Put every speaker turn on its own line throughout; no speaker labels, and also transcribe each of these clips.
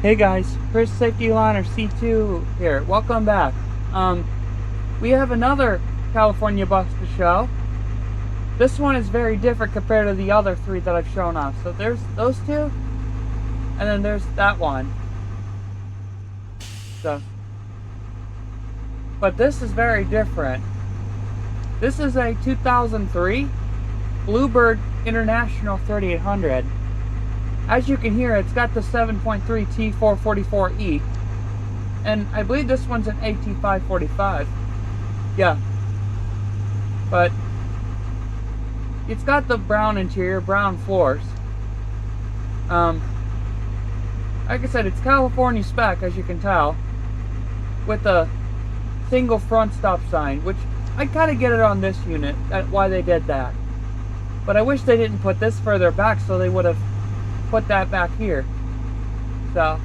Hey guys, Chris Safety Liner C2 here. Welcome back. We have another California bus to show. This one is very different compared to the other three that I've shown off. So there's those two, and then there's that one. But this is very different. This is a 2003 Bluebird International 3800. As you can hear, it's got the 7.3 T444E, and I believe this one's an AT545. Yeah, but it's got the brown interior, brown floors. Like I said, it's California spec, as you can tell, with a single front stop sign, which I kind of get it on this unit, why they did that. But I wish they didn't put this further back, so they would have put that back here. So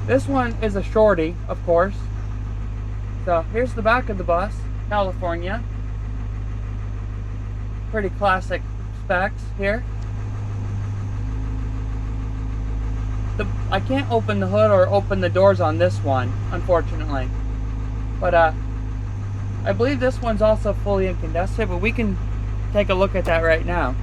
this one is a Shorty, of course. So here's the back of the bus, California. Pretty classic specs here. I can't open the hood or open the doors on this one, unfortunately. But I believe this one's also fully incandescent, but we can take a look at that right now.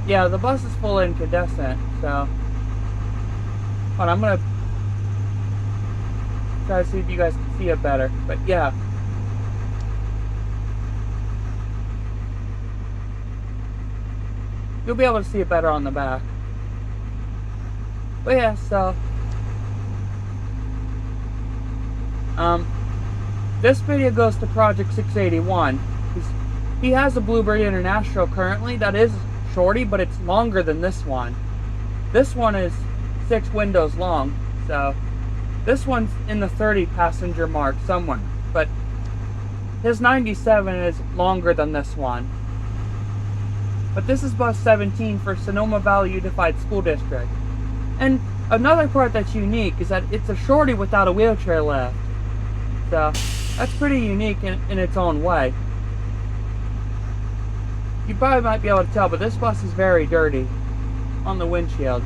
Yeah, the bus is full incandescent, so but I'm gonna try to see if you guys can see it better. But yeah. You'll be able to see it better on the back. But yeah, so this video goes to Project 681. He has a Bluebird International currently that is Shorty, but it's longer than this one. This one is 6 windows long, so this one's in the 30 passenger mark somewhere, but his 97 is longer than this one. But this is bus 17 for Sonoma Valley Unified School District. And another part that's unique is that it's a Shorty without a wheelchair lift. So that's pretty unique in its own way. You probably might be able to tell, but this bus is very dirty on the windshield.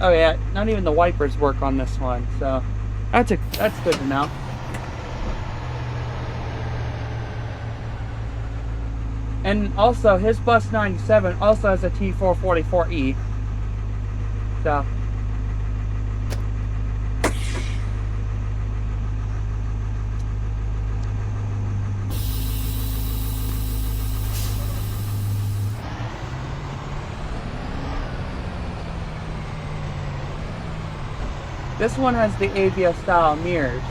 Oh yeah, not even the wipers work on this one, so that's good to know. And also, his bus 97 also has a T444E. So this one has the ABS style mirrors.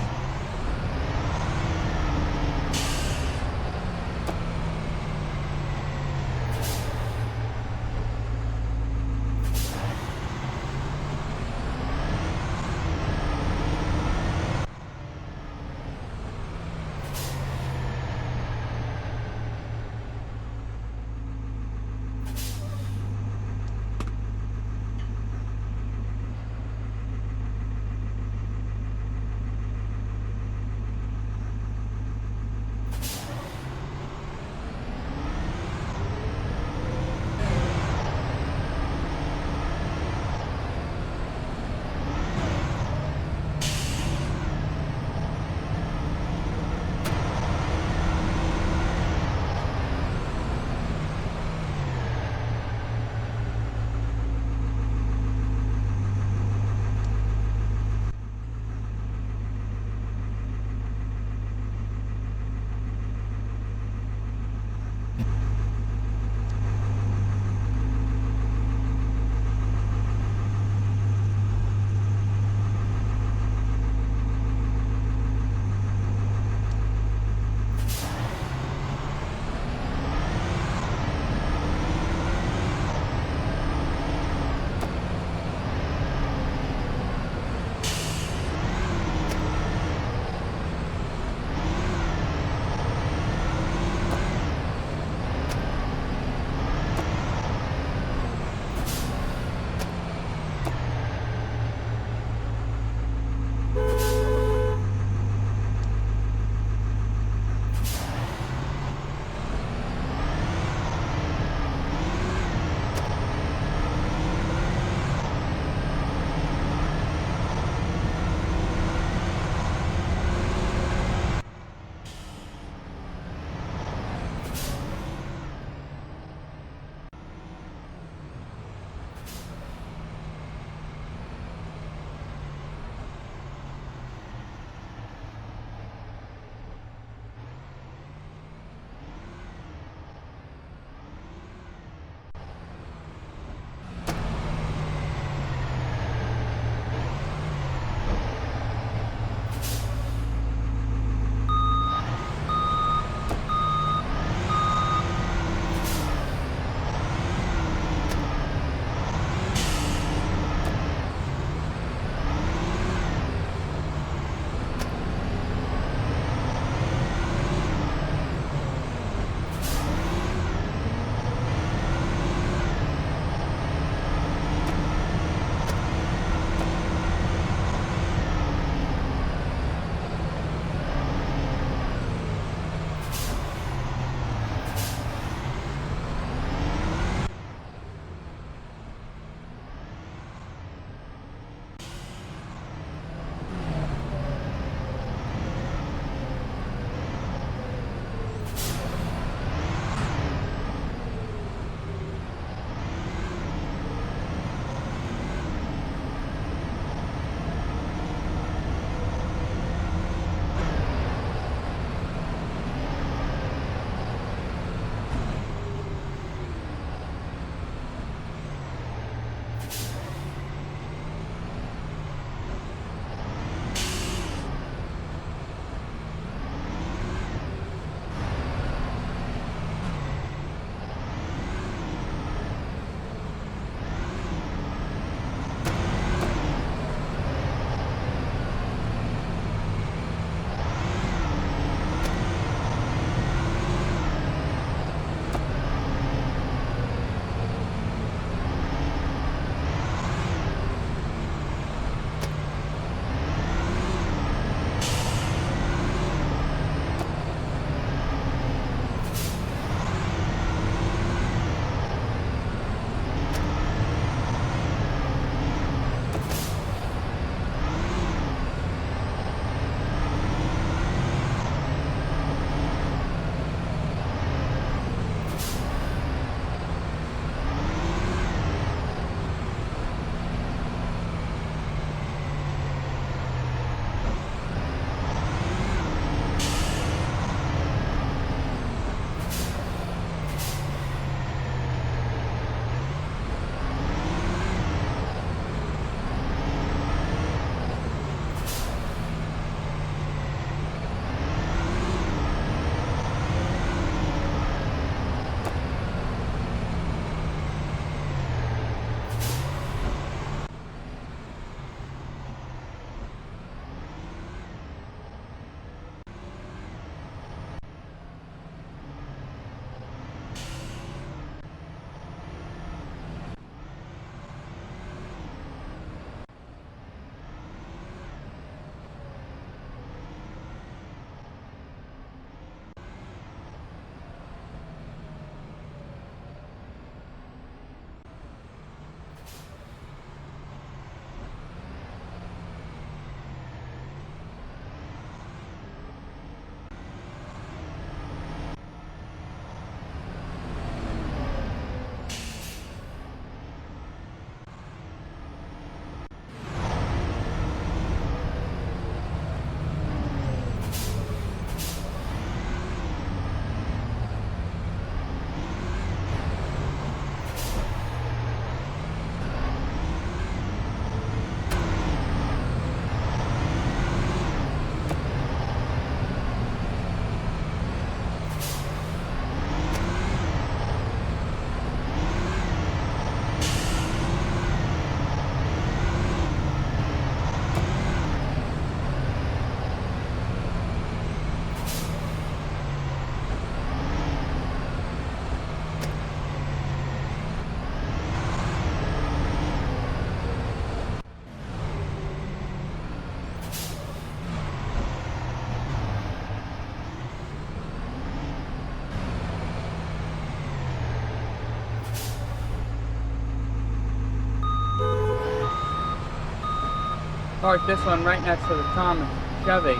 Park this one right next to the Thomas Chevy.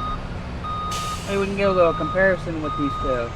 Maybe we can get a little comparison with these two.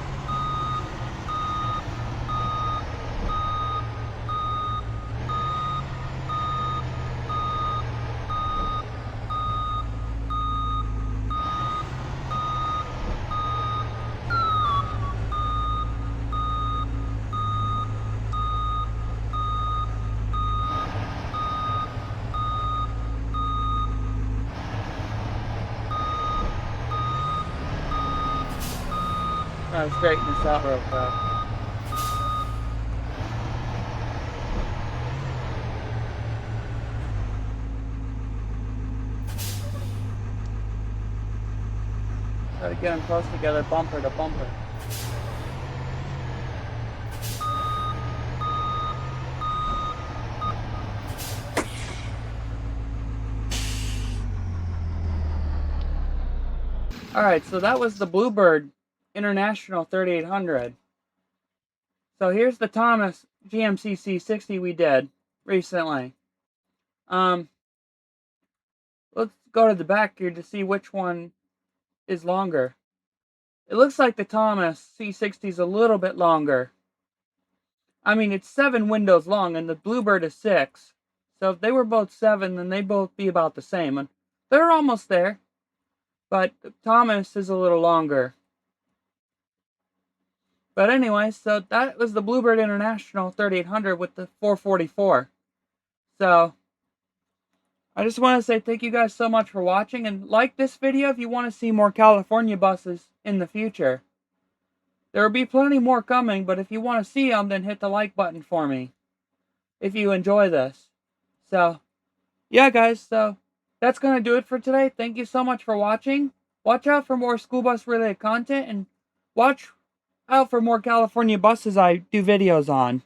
Try to straighten this out real quick. Try to get them close together, bumper to bumper. Alright, so that was the Bluebird International 3800. So here's the Thomas GMC C60 we did recently. Let's go to the back here to see which one is longer. It looks like the Thomas C60 is a little bit longer. I mean, it's 7 windows long and the Bluebird is 6. So if they were both 7, then they'd both be about the same. And they're almost there. But the Thomas is a little longer. But anyway, so that was the Bluebird International 3800 with the 444. So I just want to say thank you guys so much for watching, and like this video if you want to see more California buses in the future. There will be plenty more coming, but if you want to see them, then hit the like button for me if you enjoy this. So, yeah guys, so that's going to do it for today. Thank you so much for watching. Watch out for more school bus related content, and watch out for more California buses I do videos on.